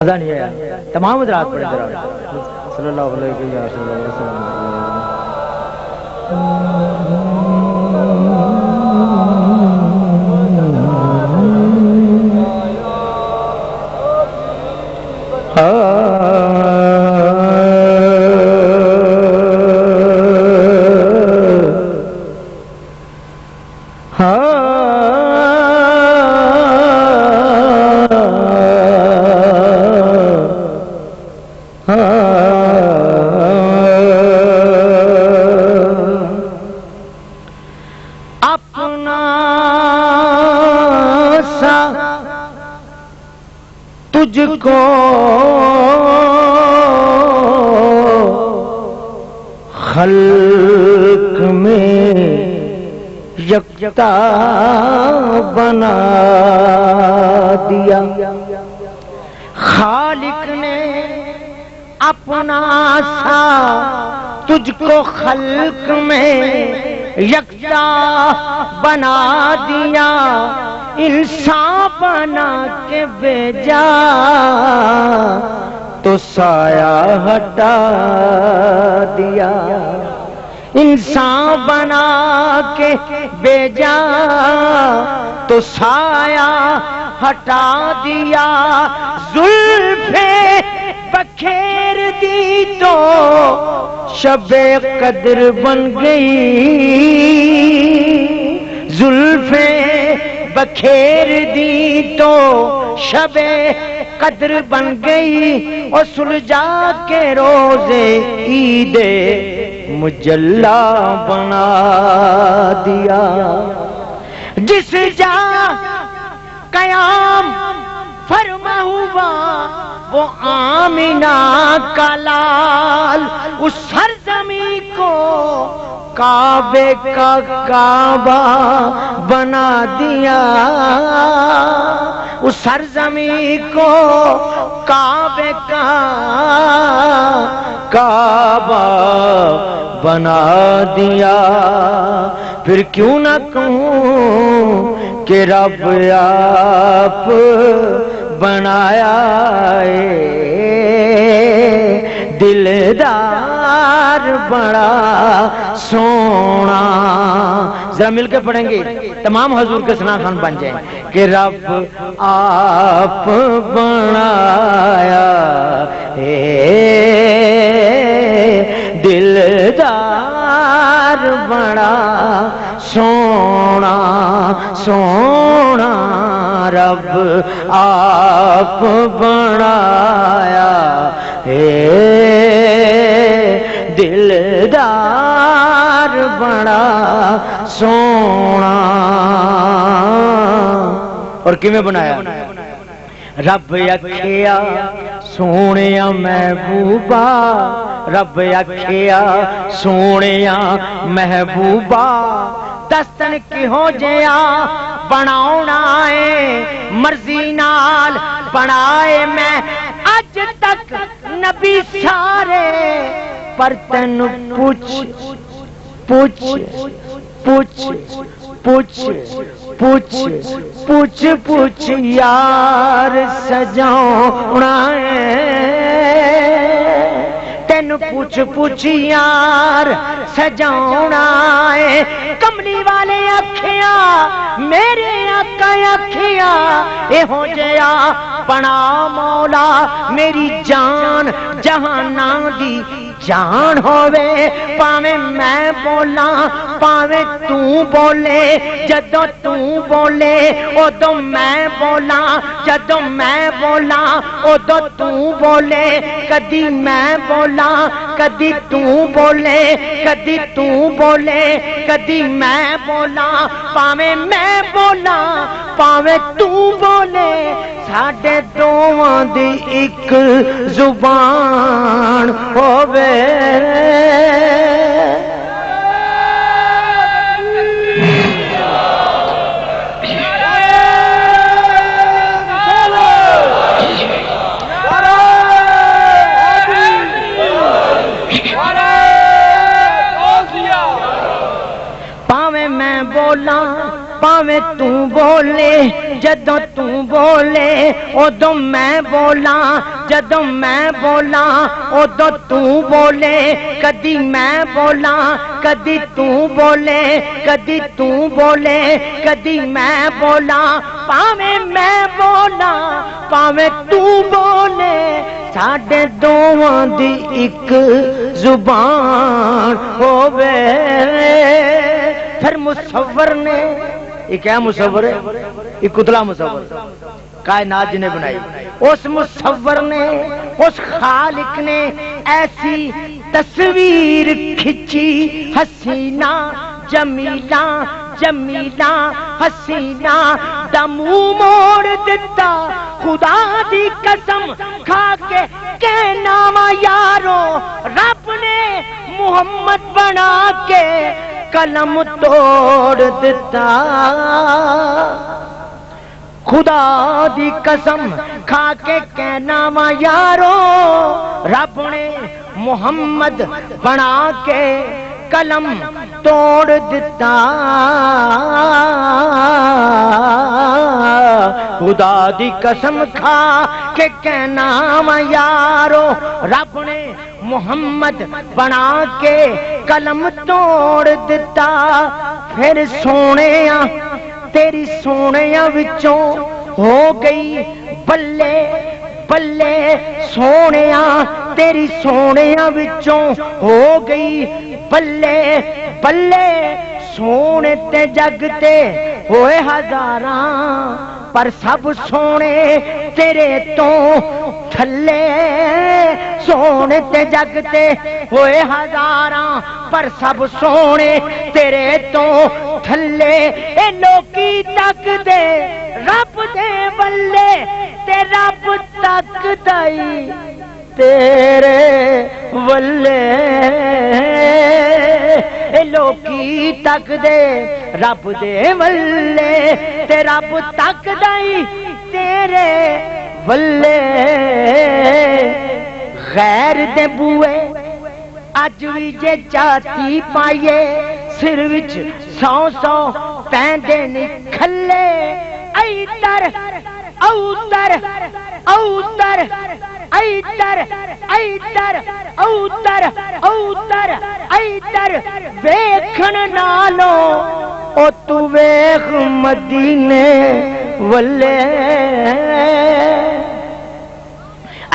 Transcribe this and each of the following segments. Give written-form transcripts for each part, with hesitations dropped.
مزہ نہیں آیا تمام حضرات پڑھیں ذرا صلی اللہ علیہ وسلم اپنا سا تجھ کو خلق میں یکتا بنا دیا خالق نے اپنا سا تجھ کو خلق میں یکتا بنا دیا انسان بنا کے بھیجا تو سایہ ہٹا دیا انسان بنا کے بھیجا تو سایہ ہٹا دیا زلفیں بکھیر دی تو شب قدر بن گئی زلفیں بکھیر دی تو شب قدر بن گئی اور سلجھا کے روزے عید مجلا بنا دیا جس جا قیام فرما ہوا وہ آمینہ کا لال اس سرزمین کو کعبے کا کعبہ بنا دیا اس سرزمین کو کعبے کا کعبہ بنا دیا پھر کیوں نہ کہوں کہ رب آپ بنایا دلدار بڑا سونا ذرا مل کے پڑھیں گے تمام حضور کے ثنا خان بن جائیں کہ رب آپ بنایا دلدار بڑا سونا سونا رب آپ بنایا دلدار بڑا سونا اور کیویں بنایا رب اکھیا سونیا محبوبا رب اکھیا سونیا محبوبا دستن کی ہو جیا بناؤنا ہے مرضی نال بنائے میں اج تک نبی سارے پر تین پوچھ پوچھ پوچھ پوچھ پوچھ پوچھ پوچھ یار سجاؤنا ہے تین پوچھ پوچھ یار سجاؤنا ہے کملی والے اکھیا میرے آقا اکھیا اے ہو جیا بنا مولا میری جان جہاناں دی جان ہووے پاویں میں بولا پاویں تو بولے جدوں تو بولے اودوں میں بولا جدوں میں بولا اودوں تو بولے کدی میں بولا کدی تو بولے کدی تو بولے کدی میں بولا پاویں میں بولا پاویں تو بولے ساڈے دوواں دی ایک زبان ہووے پاویں میں بولا پاویں تو بولے جدوں تو بولے ادوں میں بولاں جدوں میں بولاں ادوں تو بولے کدی میں بولاں کدی تو بولے کدی تو بولے کدی میں بولاں پاویں میں بولاں پاویں تو بولے ساڈے دوواں دی ایک زبان ہووے پھر مصور نے یہ کیا مصور ہے یہ کتلا مصور کائنات جنہیں بنائی اس مصور نے اس خالق نے ایسی تصویر کھچی حسینہ جمیلہ جمیلہ حسینہ دا منہ موڑ دیتا خدا دی قسم کھا کے کہنا وا یارو رب نے محمد بنا کے قلم توڑ دیتا خدا دی قسم کھا کے کہنا وا یارو رب نے محمد بنا کے قلم توڑ دیتا خدا دی قسم کھا کے کہنا وا یارو رب نے محمد بنا کے قلم توڑ دیتا پھر سونےیا تیری سونےیا وچوں ہو گئی بلے بلے سونےیا تیری سونےیا وچوں ہو گئی بلے بلے سونے تے جگ تے ہوئے ہزاراں پر سب سونے تیرے تو تھلے سونے تے جگ تے ہوئے ہزاراں پر سب سونے تیرے تو تھلے اے لوکی تک دے رب دے بلے تے رب تک دائی تیرے ولے اے لوکی تک دے رب دے ولے تے رب تک دائی تیرے ولے غیر دے بوئے اج بھی جے چاتی پائیے سر وچ 100 پیندے نہیں کھلے ایتر اوتر اوتر ایتر ایتر اوتر اوتر ایتر ویکھن نالو او تو ویکھ مدینے ولے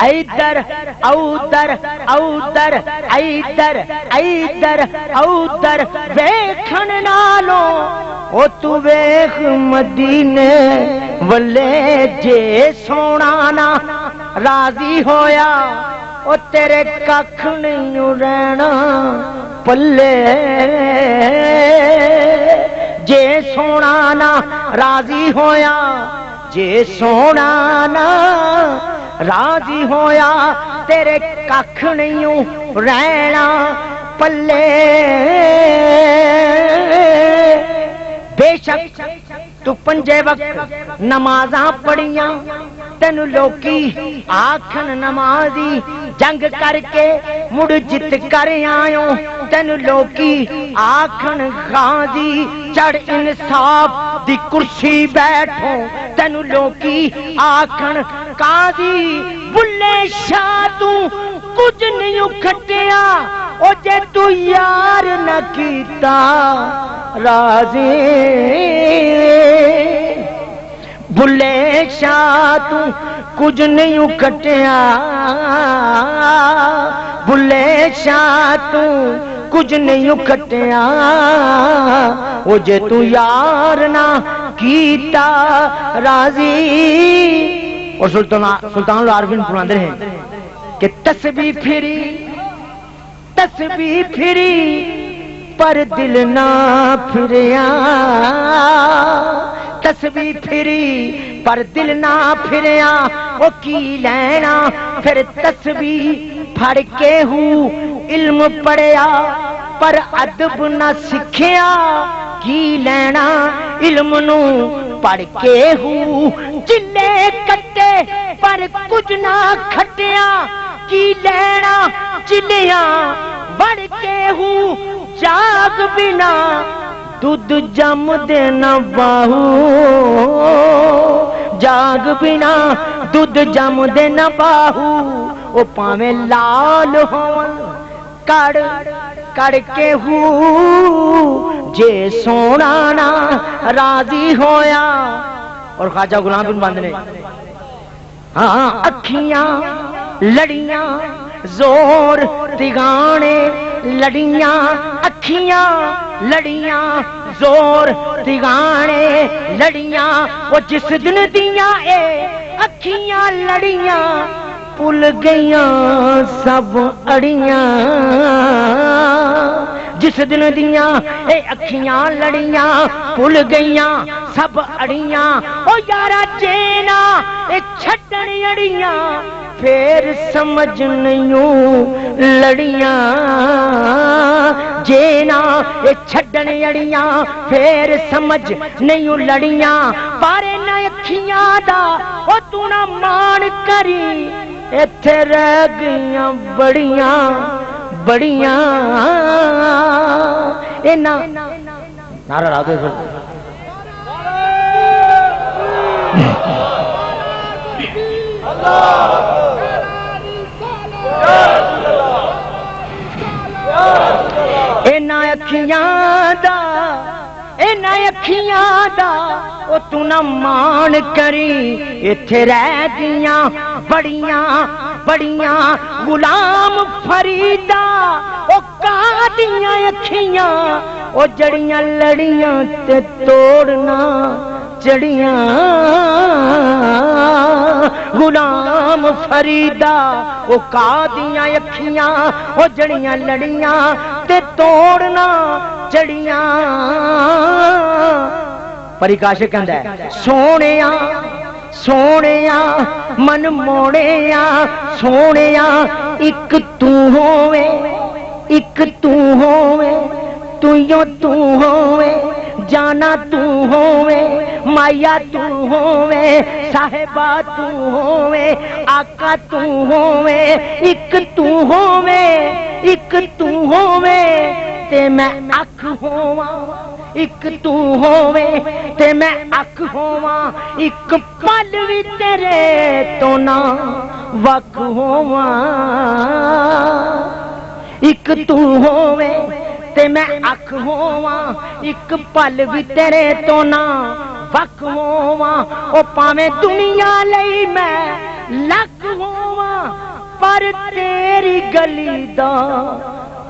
ایتر اوتر اوتر ایتر ایتر اوتر ویکھن نالو او تو ویکھ مدینے ولے جے سونا نہ راضی ہویا او تیرے ککھ نہیں رہنا پلے جے سونا نہ راضی ہویا جے سونا نہ راضی ہویا تیرے ککھ نہیں رہنا پلے بے شک تو پنجے وقت نمازاں پڑھیاں تینو لوکی آکھن نمازی جنگ کر کے مڑ جت کر آیوں تینو لوکی آکھن غازی چڑھ انصاف دی کرسی بیٹھو تینو لوکی آکھن قاضی بلے شاہ تو کچھ نہیں کھٹیا او جے تو یار نہ کیتا راضی بلے شاہ تو کچھ نہیں کٹیا بلے شاہ تو کچھ نہیں کٹیا او جے تو یار نہ کیتا راضی اور سلطان العارفین فرماتے ہیں کہ تسبیح پھری پر دل نہ پھریا تسبیح پھری پر دل نہ پھریا وہ کی لینا پھر تسبیح پھڑ کے ہوں علم پڑھیا پر ادب نہ سکھیا کی لینا علم نو پڑھ کے ہوں چلے کٹے پر کچھ نہ کھٹیا کی لینا چلیاں بڑھ کے ہوں جاگ بنا دودھ جم دینا باہو جاگ بنا دودھ جم دینا باہو او پاویں لال ہون کڑ کڑ کے ہو جے سونا نہ راضی ہویا. اور خواجہ غلام بن بند نے ہاں اکھیاں لڑیاں زور تگانے لڑیاں اکھیاں لڑیاں زور تگانے لڑیاں وہ جس دن دیاں اے اکھیاں لڑیاں پل گئیاں سب اڑیاں. جس دن دیاں اے اکھیاں لڑیاں پل گئیاں سب اڑیاں. او یارا جینا اے چھٹن اڑیاں پھر سمجھ نہیں لڑیاں. جینا اے چھڈن اڑیاں پھر سمجھ نہیں لڑیاں. پارے نہ اکھیاں دا او تو نہ مان کری ایتھے رہ گئیاں بڑیاں بڑیاں. اے نا نعرہ لا دو اینا اکھیاں دا او تو نہ مان کری ایتھے رہ گیاں بڑیاں بڑیاں. غلام فریدا او کادیاں اکھیاں او جڑیاں لڑیاں تے توڑنا چڑیاں. غلام فریدا او کادیاں اکھیاں او جڑیاں لڑیاں تے توڑنا چڑیاں. پری کاشق کہندا ہے سونیاں سونیاں من موڑیاں سونیاں ایک تو ہووے ایک تو ہووے تویوں تو ہووے جانا تو ہووے مایا تو ہووے صاحبہ تو ہووے آقا تو ہووے ایک تو ہووے ایک تو ہووے تے میں اکھ ہوواں ایک تو ہووے تے میں اکھ ہوواں ایک پل وی تیرے تو نہ وکھ ہوواں. ایک تو ہووے تے میں اکھ ہوواں ایک پل وی تیرے تو نہ وکھ ہوواں. او پاویں دنیا لئی میں لکھ ہوواں پر تیری گلی دا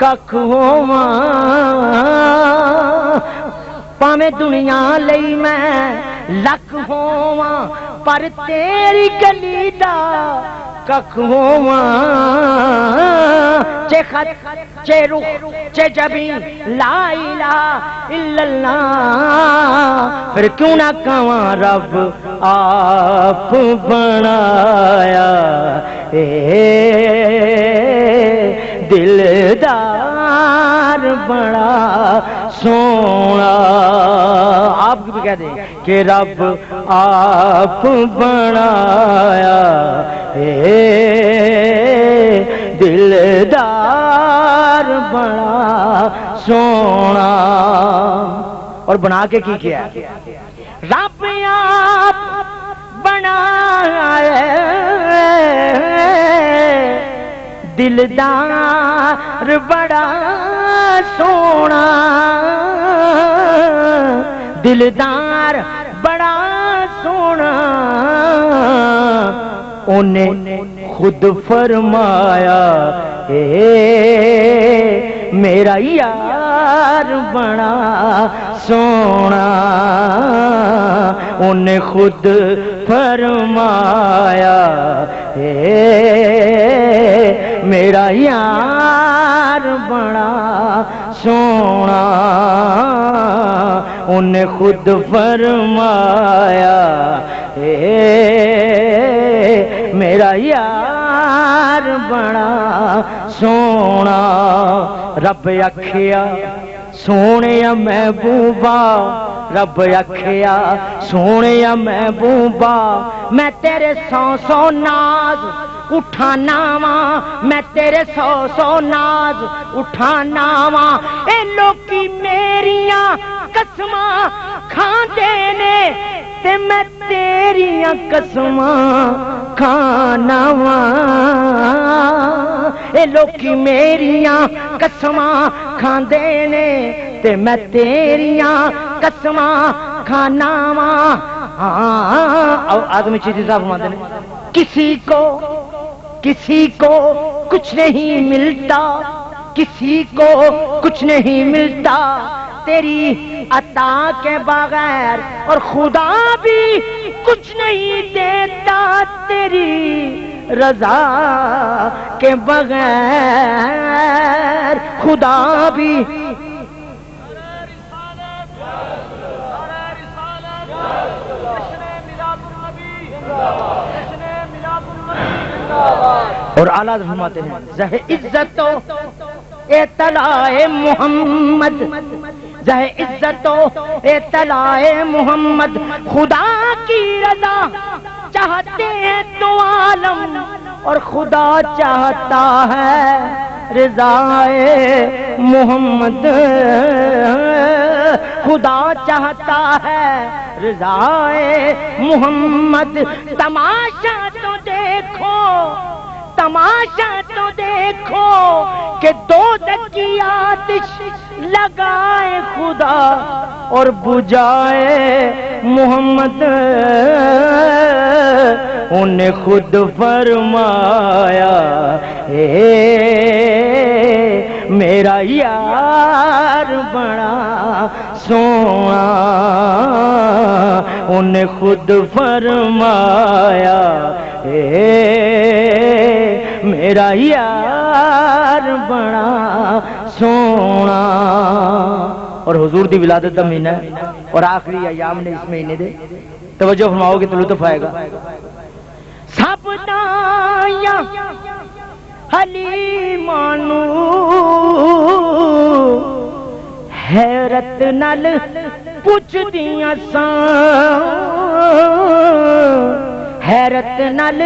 ککھ ہوواں. پاویں دنیا لئی میں لکھ ہوواں پر تیری گلی دا ککھ ہوواں. چے خط چے رخ چے جبیں لا الہ الا اللہ پھر کیوں نہ کہواں رب آپ بنایا اے دلدار بڑا سونا. آپ بھی کہہ دیں کہ رب آپ بنایا اے دلدار بڑا سونا. اور بنا کے کی کیا رب آپ بنایا دلدار بڑا سونا. دلدار بڑا سونا انہیں خود فرمایا اے میرا یار بڑا سونا. انہیں خود فرمایا اے میرا یار بڑا سونا. انہیں خود فرمایا اے میرا یار بڑا سونا. رب آکھیا سونے محبوبا رب آکھیا سونے محبوبا میں تیرے سو سو ناز اٹھانا وا میں تیرے سو سو ناز اٹھانا وا اے لوکی میریاں قسماں کھاندے نے تے میں تیریاں قسماں کھانا وا اے لوکی میریاں قسماں کھاندے نے تے میں تیریاں قسماں کھانا وا آدمی چیزیں صاحب فرماتے ہیں کسی کو کچھ نہیں ملتا کسی کو کچھ نہیں ملتا تیری عطا کے بغیر اور خدا بھی کچھ نہیں دیتا تیری رضا کے بغیر خدا بھی اور اعلیٰ فرماتے ہیں زہ عزت و اطلاع محمد زہ عزت و اطلاع محمد خدا کی رضا چاہتے ہیں تو عالم اور خدا چاہتا ہے رضا محمد خدا چاہتا ہے رضا محمد تماشا تو دیکھو کہ دوزخ کی آتش لگائے خدا اور بجھائے محمد انہیں خود فرمایا اے میرا یار بڑا سونا انہیں خود فرمایا اے میرا یار بڑا سونا اور حضور دی ولادت کا مہینہ ہے اور آخری ایام نے اس مہینے دے توجہ فرماؤ گے تو لطف آئے گا سب دایا حلیمانو حیرت نال پوچھ دیاں سان حیرت نال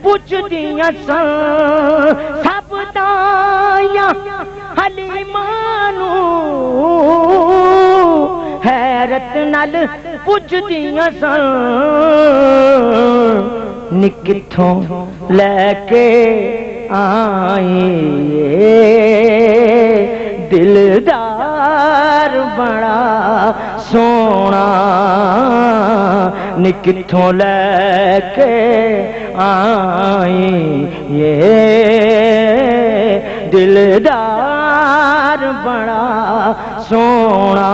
پوچھ دیاں سان سب دایا حلیمانو حیرت نال پوچھ دیاں سان نکتھوں لے کے آئی دلدار بڑا سونا نکتھوں لے کے آئی یہ دلدار بڑا سونا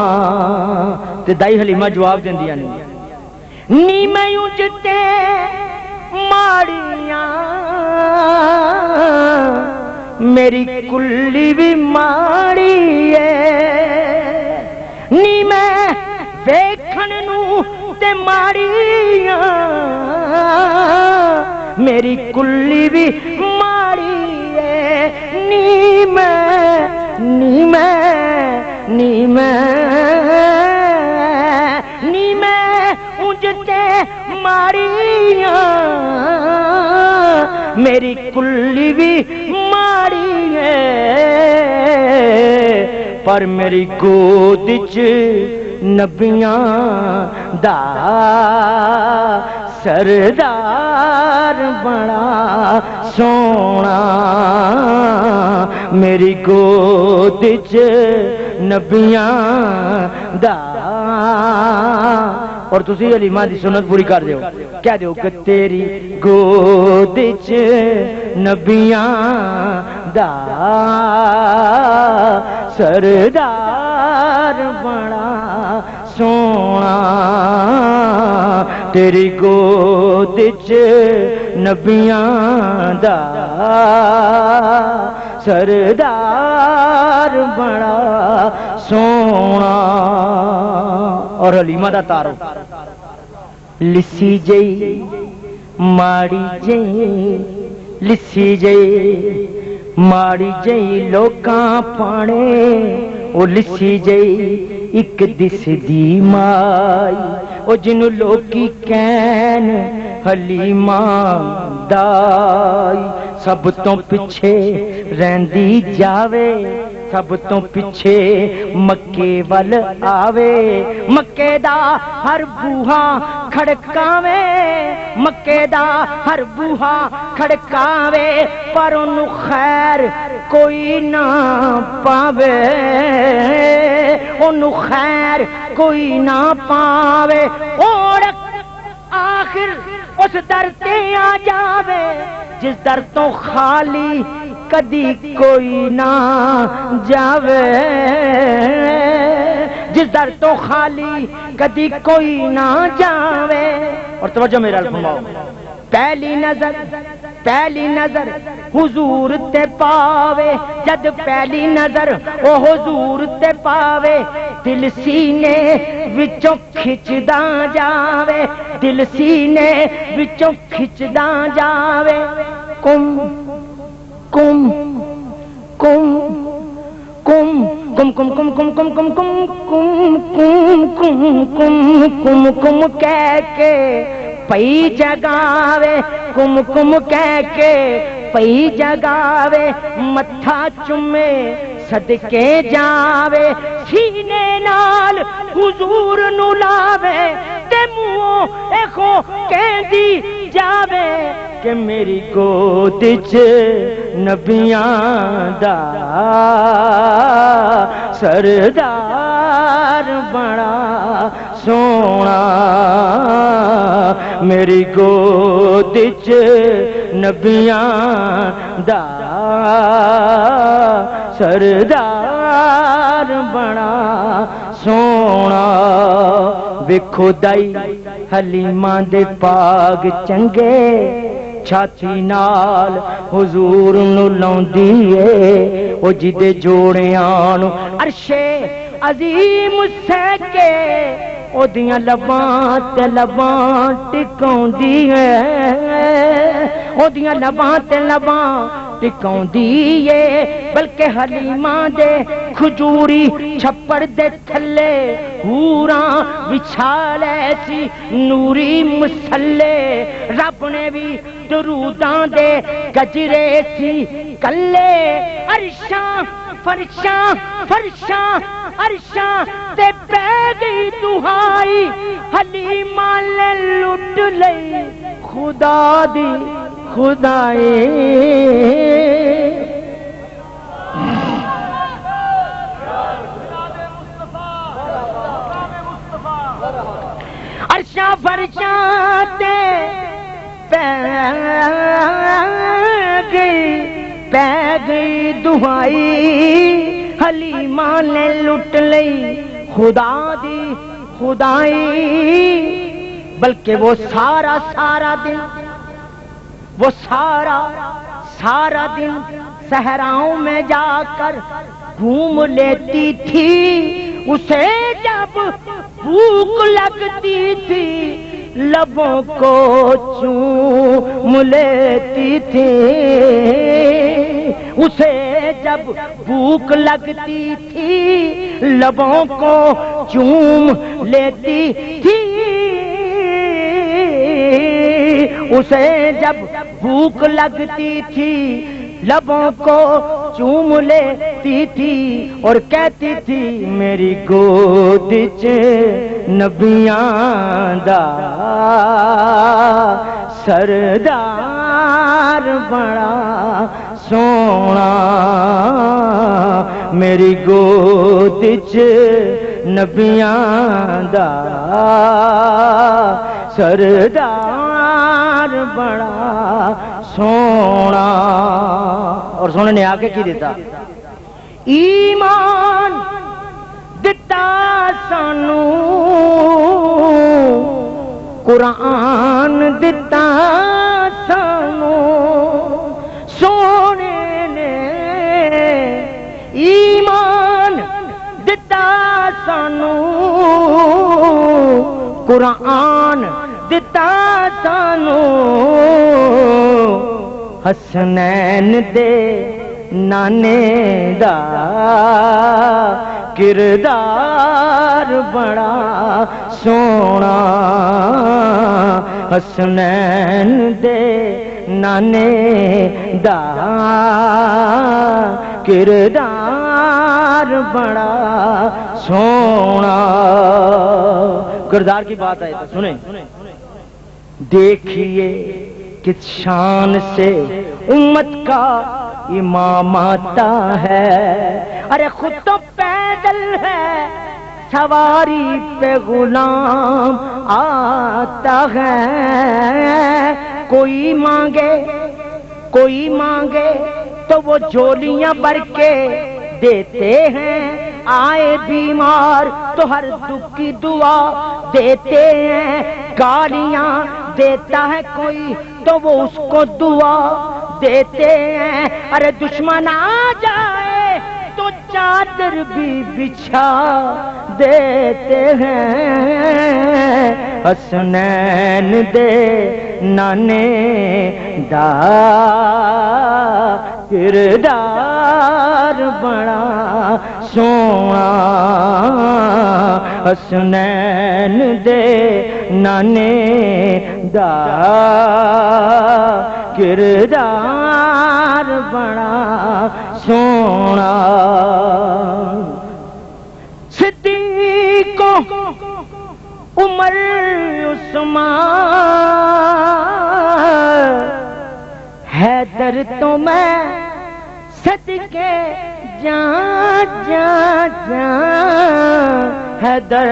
تے دائی حلیمہ جواب دیندیاں نی میں اجتے ماڑیاں میری کلی بھی ماڑی ہے نی میں ویکھن نو تے ماڑیاں میری کلی بھی ماڑی ہے نی میں اجتے ماڑیاں میری کلی بھی ماڑی ہے پر میری گود چ نبیاں دا سردار بڑا سونا میری گود چ نبیاں دا اور تسی حلیمہ دی سنت پوری کر دیو کہہ دیو کہ تیری گود چ نبیاں دا سردار بڑا سونا تیری گود چ نبیاں دا سردار بڑا سونا اور حلیمہ دا تارو لسی جئی ماڑی جئی لسی جئی ماڑی جئی لوکاں پانے او لسی جئی ایک دس دی مائی او جنوں لوکی کہن حلیمہ دائی سب تو پچھے رہندی جاوے سب تو پیچھے مکے ول آوے مکے دا ہر بوہا کھڑکاوے مکے دا ہر بوہا کھڑکاوے پر انہوں خیر کوئی نہ پاوے انہوں خیر کوئی نہ پاوے اور آخر اس در تے آ جاوے جس در تو خالی کدی کوئی نہ جاوے جس در تو خالی کدی کوئی نہ جاوے اور توجہ میرا فرماؤ پہلی نظر حضور تے پاوے جد پہلی نظر او حضور تے پاوے دل سینے وچوں کھچدا جاوے دل سینے وچوں کھچدا جاوے کم کم کم کم کم کم کم کم کم کم کم کم کم کم کم کم کہہ کے پئی جگاوے کم کم کہہ کے پئی جگاوے متھا چومے صدکے جاوے سینے نال حضور نو لاوے تے منہوں ایکھو کہندی جاوے کہ میری گود وچ نبیاں دا سردار بڑا سونا میری گود وچ نبیاں دا سردار بڑا سونا ویکھو دائی حلیماں دے پاگ چنگے چھاتی نال حضور نو لاؤندی اے او جدے جوڑیاں نو عرش عظیم سہکے او دیاں لباں تے لباں ٹکاؤندی اے او دیاں لباں تے لباں ٹکاؤندی اے بلکہ حلیماں دے کھجوری چھپڑ دے تھلے حوراں بچھا لے سی نوری مسلے رب نے بھی دروداں دے گجرے سی کلے عرشاں فرشاں فرشاں عرشاں تے پہ گئی دہائی حلیماں لے لٹ لئی خدا دی خدائی عرشاں فرشاں تے پہ گئی دہائی حلیماں نے لٹ لئی خدا دی خدائی بلکہ وہ سارا دن وہ سارا دن صحراؤں میں جا کر گھوم لیتی تھی اسے جب بھوک لگتی تھی لبوں کو چوم لیتی تھی اسے جب بھوک لگتی تھی لبوں کو چوم لیتی تھی اسے جب بھوک لگتی تھی لبوں کو چوم لیتی تھی اور کہتی تھی میری گود وچ نبیاں دا سردار بڑا سونا میری گود وچ نبیاں دا سردار بڑا سونا اور سونے نے آگے کی دیتا ایمان دتا سانو قرآن دتا سانو سونے نے ایمان دتا سانو قرآن دتا سانو حسنین دے نانے دا کردار بڑا سونا حسنین دے نانے دا کردار بڑا سونا. کردار کی بات آئی تو سنیں. دیکھیے کس شان سے امت کا امام آتا ہے. ارے خود تو پیدل ہے سواری پہ غلام آتا ہے. کوئی مانگے تو وہ جھولیاں بھر کے دیتے ہیں. آئے بیمار تو ہر دکھ کی دعا دیتے ہیں. گالیاں دیتا ہے کوئی تو وہ اس کو دعا دیتے ہیں. ارے دشمن آ جائے تو چادر بھی بچھا دیتے ہیں. حسنین دے نانے دا کردار بڑا سونا. حسنین دے نانے دا کردار بڑا سونا. صدیق عمر عثمان حیدر تو میں صدقے جان جان جان. حیدر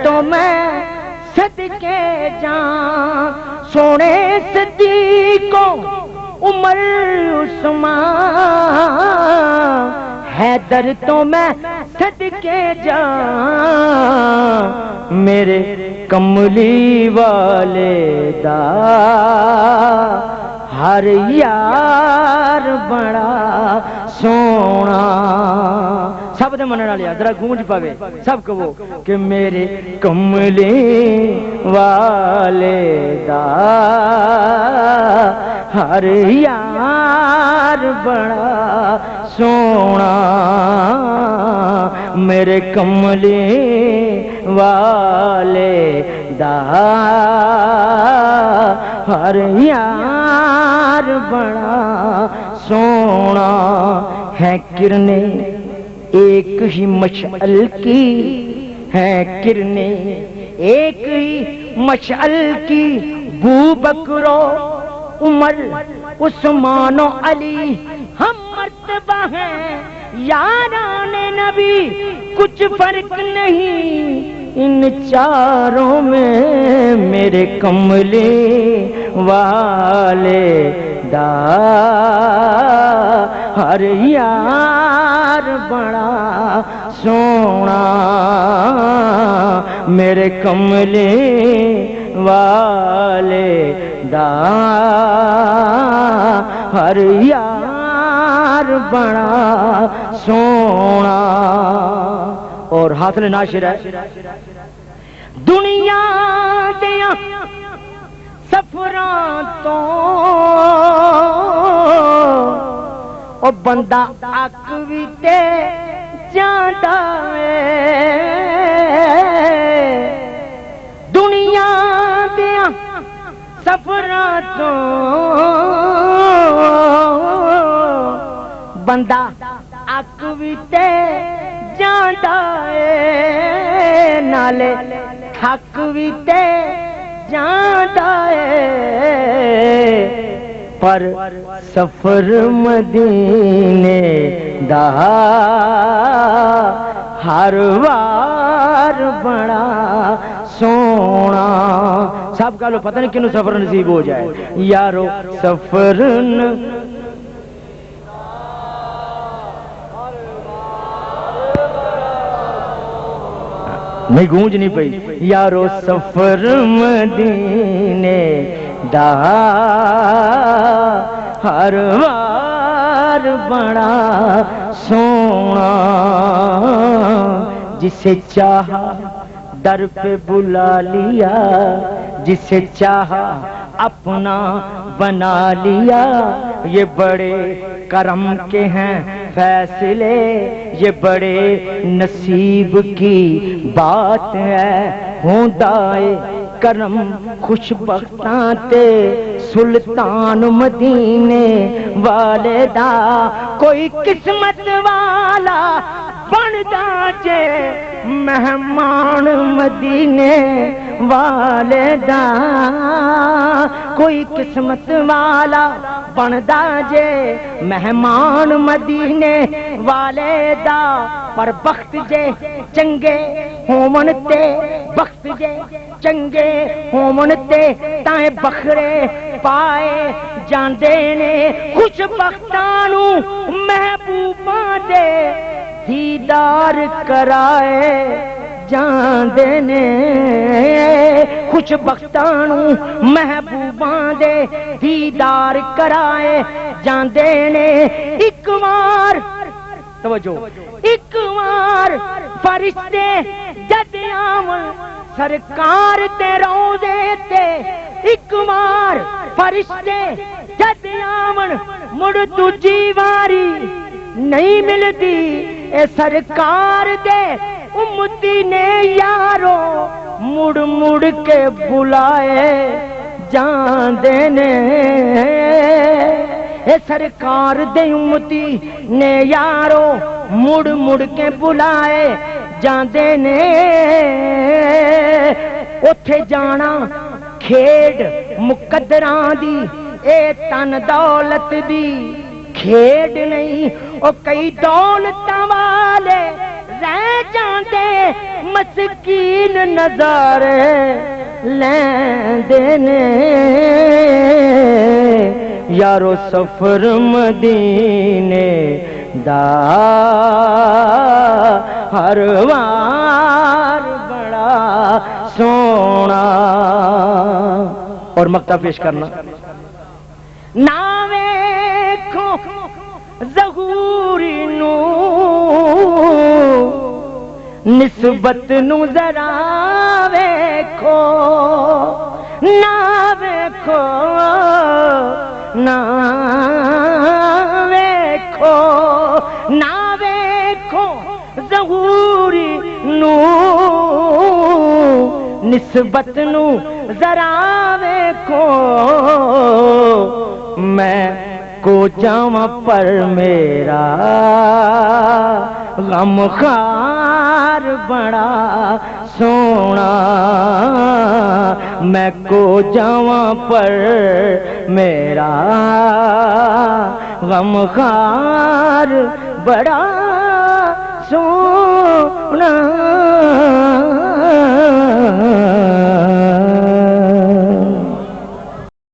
تو میں صدقے جان. سونے صدیق عمر عثمان حیدر تو میں صدقے جان. میرے کملی والے دا ہر یار بڑا سونا. سب دے منن والے ذرا گونج پاوے سب کو کہ میرے کملی والے دا ہر یار بڑا سونا. میرے کملی والے دا ہر یار بڑا سونا. ہے کرنے ایک ہی مشعل کی ہے کرنے ایک ہی مشعل کی. بو بکرو عمر عثمان و علی ہم مرتبہ ہیں یاران نبی. کچھ فرق نہیں ان چاروں میں. میرے کملی والے دا ہر یار بڑا سونا. میرے کملی والے دا ہر یار بڑا سونا. اور ہاتھ نے ناشر ہے. دنیا دیا سفراں تو او بندہ اک وی تے جاندا اے. دنیا دیا سفراں تو بندہ اک وی تے جاندا اے. نالے حق وی تے جاندا اے. پر سفر مدینے دا ہر وار بڑا سونا. سب کا لو پتہ نہیں کنوں سفر نصیب ہو جائے یارو. سفر نہیں گونج نہیں پئی یارو. سفر مدینے دا ہر وار بڑا سونا. جسے چاہا در پہ بلا لیا جسے چاہا اپنا بنا لیا. یہ بڑے کرم کے ہیں فیصلے یہ بڑے نصیب کی بات ہے. ہوندائے کرم خوش بختاں تے سلطان مدینے والے دا کوئی قسمت والا بندا جے مہمان مدینے والے دا کوئی قسمت والا بندا جے مہمان مدینے والے دا پر بخت جے چنگے ہومن تے بخت جے چنگے ہومن تے تائیں بخرے پائے جاندے نے خوش بختاں نوں محبوباں دے دیدار کرائے جاندے نے خوش بختاں نوں محبوباں دے دیدار کرائے جاندے نے ایک وار توجہ ایک وار فرشتے جد آون سرکار تے روضے تے ایک وار فرشتے جد آون مڑ دوجی واری نہیں ملدی اے سرکار دے امتی نے یارو مڑ مڑ کے بلائے جاندے نے اے سرکار دے امتی نے یارو مڑ مڑ کے بلائے جاندے نے اوتھے جانا کھیڈ مقدراں دی اے تن دولت دی کھیڈ نہیں او کئی دولتاں والے رہ جاندے مسکین نظارے لیندے نے یارو سفر مدینے دا ہر وار بڑا سونا اور مقطع پیش کرنا نہ ویکھو ظہوری نو نسبت نو ذرا ویکھو نہ ویکھو نہ ویکھو نہ ویکھو ظہوری نو نسبت نو ذرا ویکھو میں کو جاواں پر میرا غم خار بڑا سونا میں کو جاواں پر میرا غم خار بڑا سونا